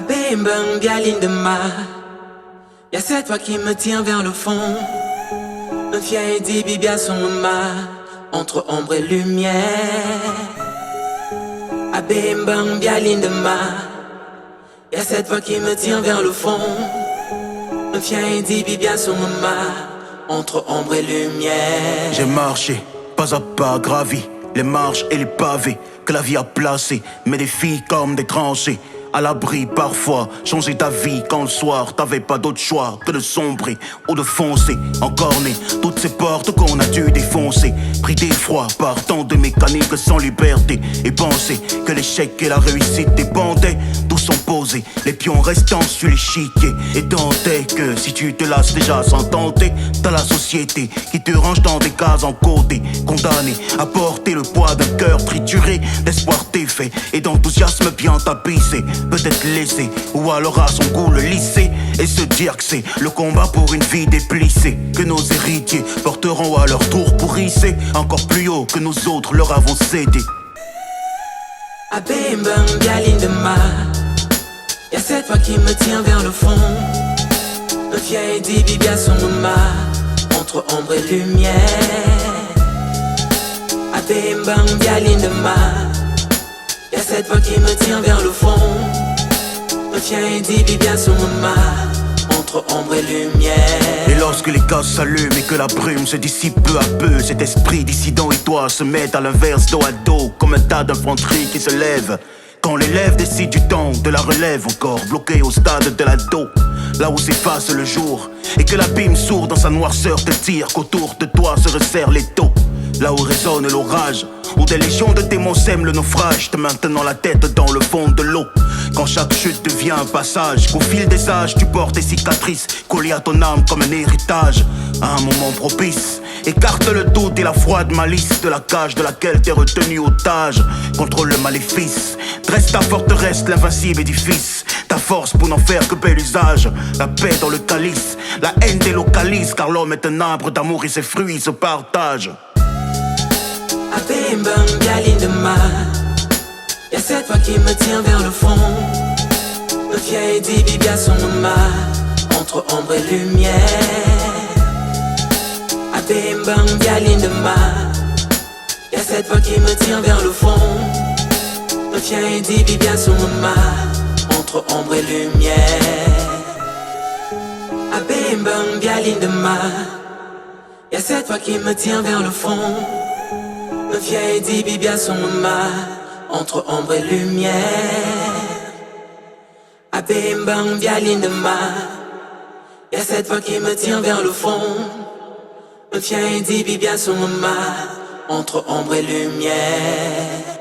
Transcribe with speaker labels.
Speaker 1: Bang, galine de ma. Y'a cette voix qui me tient vers le fond. Un fier dit bibia son ma. Entre ombre et lumière. Bang, galine de ma. Y'a cette voix qui me tient vers le fond. Un fier dit bibia son ma. Entre ombre et lumière.
Speaker 2: J'ai marché, pas à pas gravi les marches et les pavés que la vie a placés. Mais des filles comme des tranchées, à l'abri parfois, changer ta vie quand le soir t'avais pas d'autre choix que de sombrer ou de foncer. Encorné, toutes ces portes qu'on a dû défoncer, pris d'effroi par tant de mécaniques sans liberté. Et penser que l'échec et la réussite dépendaient, tous sont posés, les pions restant sur l'échiquier. Et tenter que si tu te lasses déjà sans tenter, t'as la société qui te range dans des cases en côté, condamné à porter le poids d'un cœur trituré, d'espoir défait et d'enthousiasme bien tapissé. Peut-être laisser, ou alors à son goût le lisser, et se dire que c'est le combat pour une vie déplissée, que nos héritiers porteront à leur tour pour hisser encore plus haut que nous autres leur avons cédé.
Speaker 1: Bang, galine de ma. Y'a cette voix qui me tient vers le fond. Un fier dit bibia son ma. Entre ombre et lumière. Bang, galine de ma. Y'a cette voix qui me tient vers le fond. Un fier dit bibia son ma. Entre ombre et lumière.
Speaker 2: Et lorsque les gaz s'allument et que la brume se dissipe peu à peu, cet esprit dissident et toi se mettent à l'inverse dos à dos, comme un tas d'infanterie qui se lève. Quand l'élève décide du temps de la relève, encore bloqué au stade de l'ado, là où s'efface le jour, et que l'abîme sourd dans sa noirceur te tire qu'autour de toi se resserrent les taux. Là où résonne l'orage, où des légions de démons sèment le naufrage, te maintenant la tête dans le fond de l'eau. Quand chaque chute devient un passage, qu'au fil des âges tu portes tes cicatrices collées à ton âme comme un héritage. À un moment propice, écarte le doute et la froide malice de la cage de laquelle t'es retenu otage. Contrôle le maléfice, dresse ta forteresse, l'invincible édifice. Ta force pour n'en faire que bel usage. La paix dans le calice, la haine délocalise, car l'homme est un arbre d'amour et ses fruits se partagent.
Speaker 1: Bang, galine de ma. Y'a cette voix qui me tient vers le fond. Un fier dit bibia son ma. Entre ombre et lumière. Bang, galine de ma. Y'a cette voix qui me tient vers le fond. Un fier dit bibia son ma. Entre ombre et lumière. Bang, galine de ma. Y'a cette voix qui me tient vers le fond. Un fier dit bibia son ma. Entre ombre et lumière. Bang, galine de ma. Y'a cette voix qui me tient vers le fond. Un fier dit bibia son ma. Entre ombre et lumière.